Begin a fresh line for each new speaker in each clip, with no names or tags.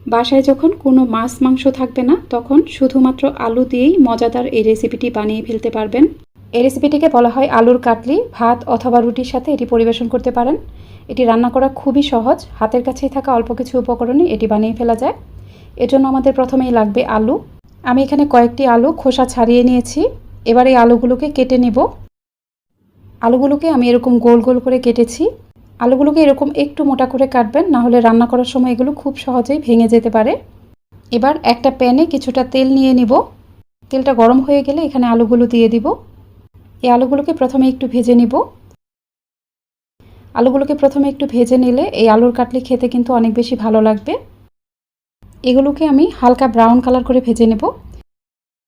বাসায় যখন কোনো মাছ মাংস থাকবে না, তখন শুধুমাত্র আলু দিয়েই মজাদার এই রেসিপিটি বানিয়ে ফেলতে পারবেন। এই রেসিপিটিকে বলা হয় আলুর কাটলি। ভাত অথবা রুটির সাথে এটি পরিবেশন করতে পারেন। এটি রান্না করা খুবই সহজ, হাতের কাছেই থাকা অল্প কিছু উপকরণে এটি বানিয়ে ফেলা যায়। এজন্য আমাদের প্রথমেই লাগবে আলু। আমি এখানে কয়েকটি আলু খোসা ছাড়িয়ে নিয়েছি। এবার এই আলুগুলোকে কেটে নেব। আলুগুলোকে আমি এরকম গোল গোল করে কেটেছি। আলুগুলোকে এরকম একটু মোটা করে কাটবেন, না হলে রান্না করার সময় এগুলো খুব সহজেই ভেঙে যেতে পারে। এবার একটা প্যানে কিছুটা তেল নিয়ে নিব। তেলটা গরম হয়ে গেলে এখানে আলুগুলো দিয়ে দিব। এই আলুগুলোকে প্রথমে একটু ভেজে নিব। আলুগুলোকে প্রথমে একটু ভেজে নিলে এই আলুর কাটলি খেতে কিন্তু অনেক বেশি ভালো লাগবে। এগুলোকে আমি হালকা ব্রাউন কালার করে ভেজে নেব।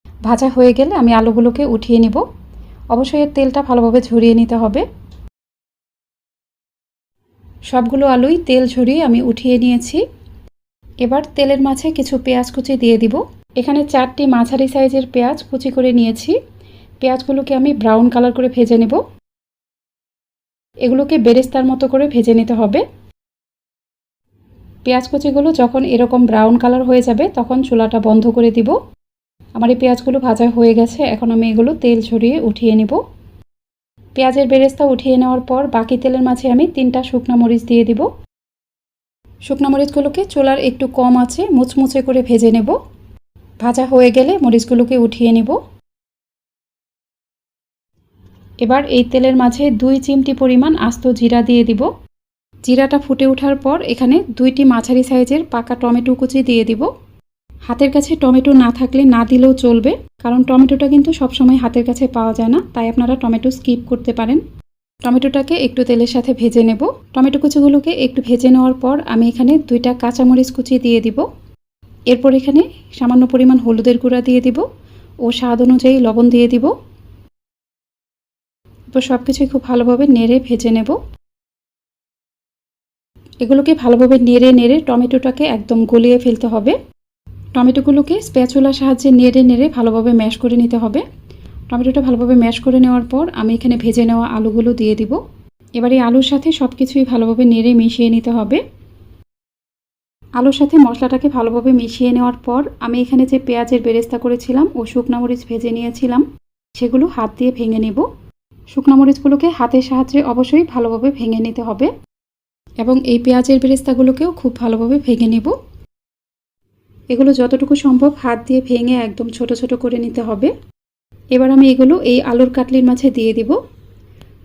ভাজা হয়ে গেলে আমি আলুগুলোকে উঠিয়ে নিব। অবশ্যই এর তেলটা ভালোভাবে ঝরিয়ে নিতে হবে। সবগুলো আলুই তেল ঝরিয়ে আমি উঠিয়ে নিয়েছি। এবার তেলের মাঝে কিছু পেঁয়াজ কুচি দিয়ে দিব। এখানে 4টি মাঝারি সাইজের পেঁয়াজ কুচি করে নিয়েছি। পেঁয়াজগুলোকে আমি ব্রাউন কালার করে ভেজে নেব। এগুলোকে বেরেস্তার মতো করে ভেজে নিতে হবে। পেঁয়াজ কুচিগুলো যখন এরকম ব্রাউন কালার হয়ে যাবে, তখন চুলাটা বন্ধ করে দিব। আমার এই পেঁয়াজগুলো ভাজা হয়ে গেছে। এখন আমি এগুলো তেল ঝরিয়ে উঠিয়ে নেব। পেঁয়াজের বেরেস্তা উঠিয়ে নেওয়ার পর বাকি তেলের মাঝে আমি 3টা শুকনা মরিচ দিয়ে দিব। শুকনা মরিচগুলোকে চুলার একটু কম আঁচে মুচমুচে করে ভেজে নেব। ভাজা হয়ে গেলে মরিচগুলোকে উঠিয়ে নেব। এবার এই তেলের মাঝে 2 চিমটি পরিমাণ আস্ত জিরা দিয়ে দিব। জিরাটা ফুটে ওঠার পর এখানে 2টি মাঝারি সাইজের পাকা টমেটো কুচি দিয়ে দিব। হাতের কাছে টমেটো না থাকলে না দিলেও চলবে, কারণ টমেটোটা কিন্তু সবসময় হাতের কাছে পাওয়া যায় না, তাই আপনারা টমেটো স্কিপ করতে পারেন। টমেটোটাকে একটু তেলের সাথে ভেজে নেব। টমেটো কুচিগুলোকে একটু ভেজে নেওয়ার পর আমি এখানে 2টা কাঁচামরিচ কুচি দিয়ে দিব। এরপর এখানে সামান্য পরিমাণ হলুদের গুঁড়া দিয়ে দিব ও স্বাদ অনুযায়ী লবণ দিয়ে দিব। এরপর সব কিছুই খুব ভালোভাবে নেড়ে ভেজে নেব। এগুলোকে ভালোভাবে নেড়ে নেড়ে টমেটোটাকে একদম গলিয়ে ফেলতে হবে। টমেটোগুলোকে স্প্যাচুলার সাহায্যে নেড়ে নেড়ে ভালোভাবে ম্যাশ করে নিতে হবে। টমেটোটা ভালোভাবে ম্যাশ করে নেওয়ার পর আমি এখানে ভেজে নেওয়া আলুগুলো দিয়ে দিব। এবার এই আলুর সাথে সব কিছুই ভালোভাবে নেড়ে মিশিয়ে নিতে হবে। আলুর সাথে মশলাটাকে ভালোভাবে মিশিয়ে নেওয়ার পর আমি এখানে যে পেঁয়াজের বেরেস্তা করেছিলাম ও শুকনা মরিচ ভেজে নিয়েছিলাম, সেগুলো হাত দিয়ে ভেঙে নেব। শুকনা মরিচগুলোকে হাতের সাহায্যে অবশ্যই ভালোভাবে ভেঙে নিতে হবে এবং এই পেঁয়াজের বেরেস্তাগুলোকেও খুব ভালোভাবে ভেঙে নেব। এগুলো যতটুকু সম্ভব হাত দিয়ে ভেঙে একদম ছোট ছোট করে নিতে হবে। এবার আমি এগুলো এই আলুর কাটলির মাঝে দিয়ে দিব।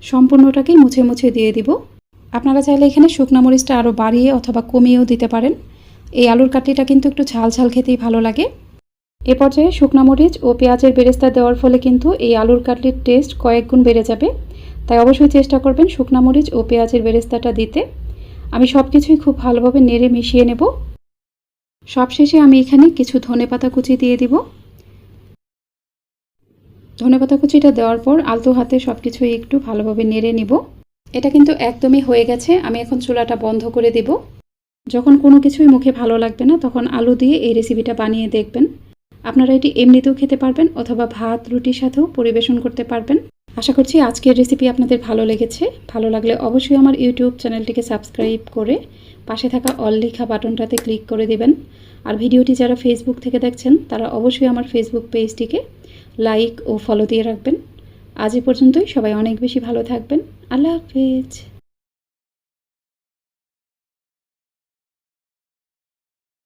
সম্পূর্ণটাকেই মুছে মুছে দিয়ে দিব। আপনারা চাইলে এখানে শুকনা মরিচটা আরও বাড়িয়ে অথবা কমিয়েও দিতে পারেন। এই আলুর কাটলিটা কিন্তু একটু ঝাল ঝাল খেতেই ভালো লাগে। এ পর্যায়ে শুকনা মরিচ ও পেঁয়াজের বেরেস্তা দেওয়ার ফলে কিন্তু এই আলুর কাটলির টেস্ট কয়েক গুণ বেড়ে যাবে। তাই অবশ্যই চেষ্টা করবেন শুকনা মরিচ ও পেঁয়াজের বেরেস্তাটা দিতে। আমি সব কিছুই খুব ভালোভাবে নেড়ে মিশিয়ে নেব। সবশেষে আমি এখানে কিছু ধনেপাতা কুচি দিয়ে দিব। ধনেপাতা কুচিটা দেওয়ার পর আলতো হাতে সব কিছুই একটু ভালোভাবে নেড়ে নিব। এটা কিন্তু একদমই হয়ে গেছে। আমি এখন চুলাটা বন্ধ করে দিব। যখন কোনো কিছুই মুখে ভালো লাগবে না, তখন আলু দিয়ে এই রেসিপিটা বানিয়ে দেখবেন। আপনারা এটি এমনিতেও খেতে পারবেন অথবা ভাত রুটির সাথেও পরিবেশন করতে পারবেন। আশা করছি আজকের রেসিপি আপনাদের ভালো লেগেছে। ভালো লাগলে অবশ্যই আমার ইউটিউব চ্যানেলটিকে সাবস্ক্রাইব করে পাশে থাকা অল লেখা বাটনটাতে ক্লিক করে দেবেন। আর ভিডিওটি যারা ফেসবুক থেকে দেখছেন, তারা অবশ্যই আমার ফেসবুক পেজটিকে লাইক ও ফলো দিয়ে রাখবেন। আজ এ পর্যন্তই। সবাই অনেক বেশি ভালো থাকবেন। আল্লাহ হাফেজ।